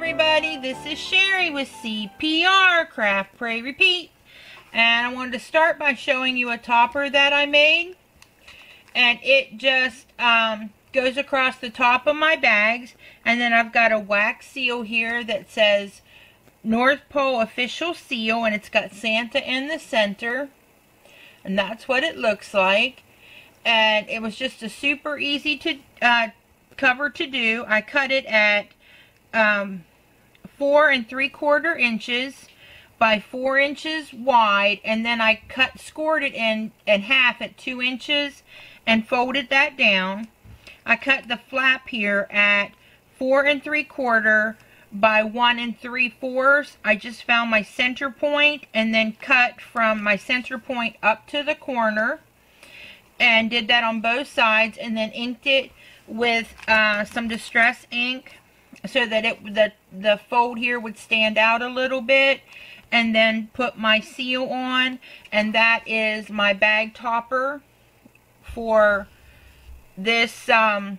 everybody, this is Sherry with CPR, Craft, Pray, Repeat. And I wanted to start by showing you a topper that I made. And it just goes across the top of my bags. And then I've got a wax seal here that says North Pole Official Seal. And it's got Santa in the center. And that's what it looks like. And it was just a super easy to cover to do. I cut it at 4 3/4 inches by 4 inches wide, and then I scored it in half at 2 inches and folded that down. I cut the flap here at 4 3/4 by 1 3/4. I just found my center point and then cut from my center point up to the corner and did that on both sides, and then inked it with some distress ink so that the fold here would stand out a little bit, and then put my seal on. And that is my bag topper for this set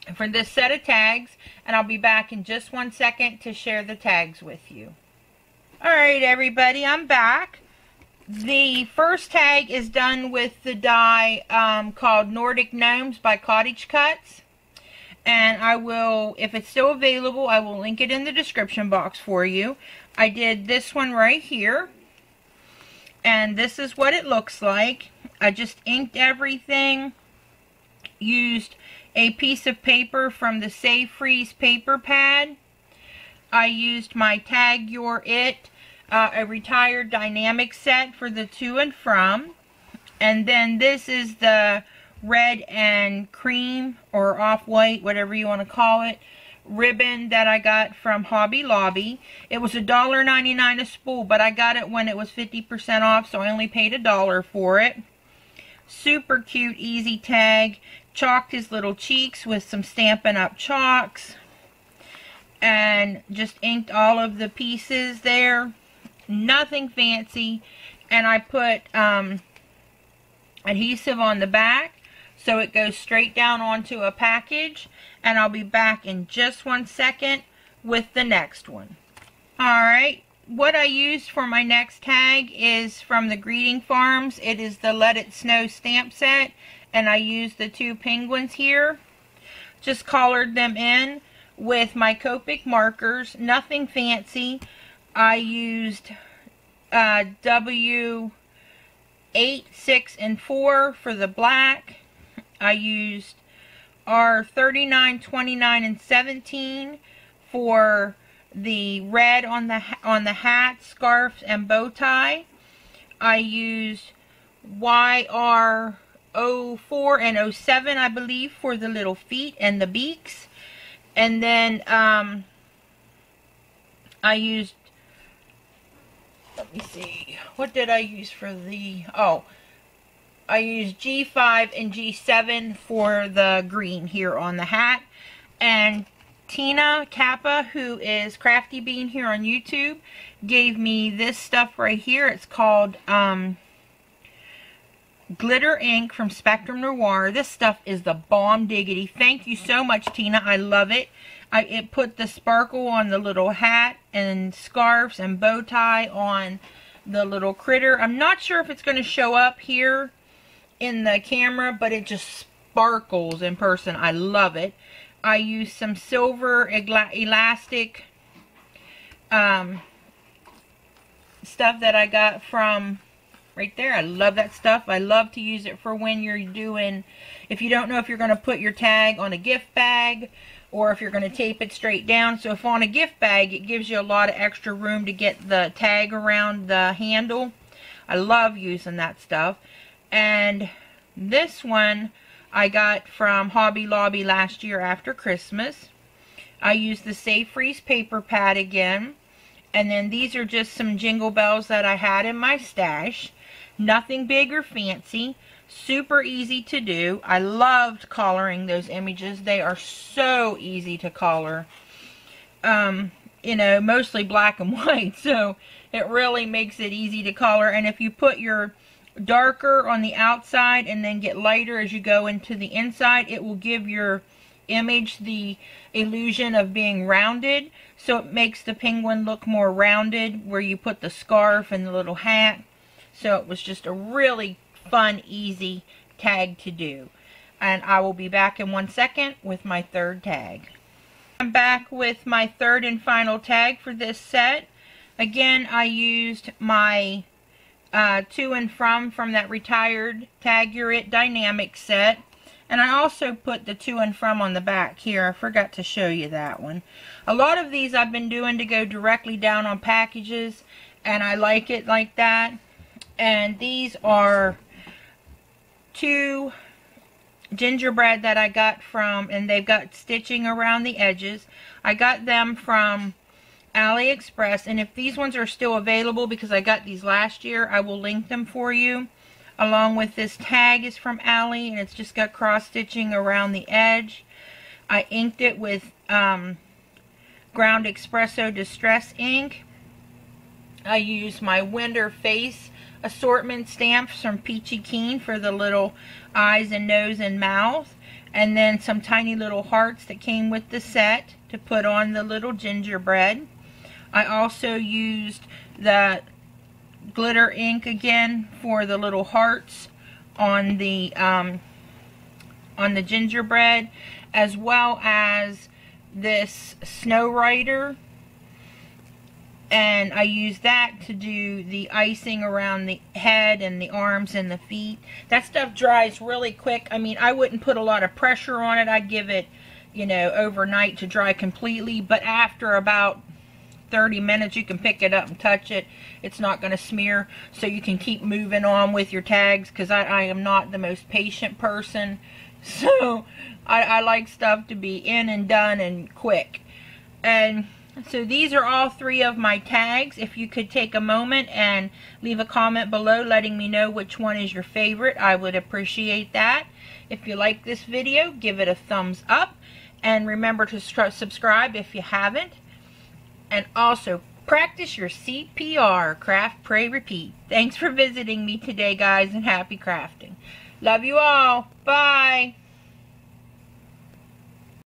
of tags, and I'll be back in just 1 second to share the tags with you. Alright everybody, I'm back. The first tag is done with the die called Nordic Gnomes by Cottage Cuts. And I will, if it's still available, I will link it in the description box for you. I did this one right here. And this is what it looks like. I just inked everything. Used a piece of paper from the Save Freeze paper pad. I used my Tag Your It, a retired dynamic set for the to and from. And then this is the red and cream or off-white, whatever you want to call it, ribbon that I got from Hobby Lobby. It was $1.99 a spool, but I got it when it was 50% off, so I only paid $1 for it. Super cute, easy tag. Chalked his little cheeks with some Stampin' Up! Chalks. And just inked all of the pieces there. Nothing fancy. And I put adhesive on the back, so it goes straight down onto a package. And I'll be back in just 1 second with the next one. Alright, what I used for my next tag is from the Greeting Farms. It is the Let It Snow stamp set. And I used the 2 penguins here. Just colored them in with my Copic markers. Nothing fancy. I used W8, 6, and 4 for the black. I used R39, 29, and 17 for the red on the hat, scarf, and bow tie. I used YR04 and 07, I believe, for the little feet and the beaks. And then I used, let me see, what did I use for the, I used G5 and G7 for the green here on the hat. And Tina Kappa, who is Crafty Bean here on YouTube, gave me this stuff right here. It's called glitter ink from Spectrum Noir. This stuff is the bomb diggity. Thank you so much, Tina. I love it. It put the sparkle on the little hat and scarves and bow tie on the little critter. I'm not sure if it's going to show up here in the camera, but it just sparkles in person. I love it. I used some silver elastic stuff that I got from right there. I love that stuff. I love to use it for when you're doing, if you don't know if you're going to put your tag on a gift bag or if you're going to tape it straight down. So if on a gift bag, it gives you a lot of extra room to get the tag around the handle. I love using that stuff. And this one I got from Hobby Lobby last year after Christmas. I used the Save Freeze paper pad again. And then these are just some jingle bells that I had in my stash. Nothing big or fancy. Super easy to do. I loved coloring those images. They are so easy to color. You know, mostly black and white. So it really makes it easy to color. And if you put your darker on the outside and then get lighter as you go into the inside, it will give your image the illusion of being rounded. So it makes the penguin look more rounded where you put the scarf and the little hat. So it was just a really fun, easy tag to do. And I will be back in 1 second with my third tag. I'm back with my third and final tag for this set. Again, I used my to and from that retired Tag Your It Dynamic set. And I also put the to and from on the back here. I forgot to show you that one. A lot of these I've been doing to go directly down on packages, and I like it like that. And these are 2 gingerbread that I got from, and they've got stitching around the edges. I got them from AliExpress, and if these ones are still available, because I got these last year, I will link them for you. Along with this tag is from Ali, and it's just got cross stitching around the edge. I inked it with Ground Espresso Distress ink. I used my Winter Face assortment stamps from Peachy Keen for the little eyes and nose and mouth, and then some tiny little hearts that came with the set to put on the little gingerbread. I also used the glitter ink again for the little hearts on the gingerbread, as well as this Snow Rider, and I used that to do the icing around the head and the arms and the feet. That stuff dries really quick. I mean, I wouldn't put a lot of pressure on it. I'd give it, you know, overnight to dry completely, but after about 30 minutes you can pick it up and touch it. It's not going to smear, so you can keep moving on with your tags, because I am not the most patient person, so I like stuff to be in and done and quick. And so these are all 3 of my tags. If you could take a moment and leave a comment below letting me know which one is your favorite, I would appreciate that. If you like this video, give it a thumbs up, and remember to subscribe if you haven't. And also, practice your CPR, Craft, Pray, Repeat. Thanks for visiting me today, guys, and happy crafting. Love you all. Bye.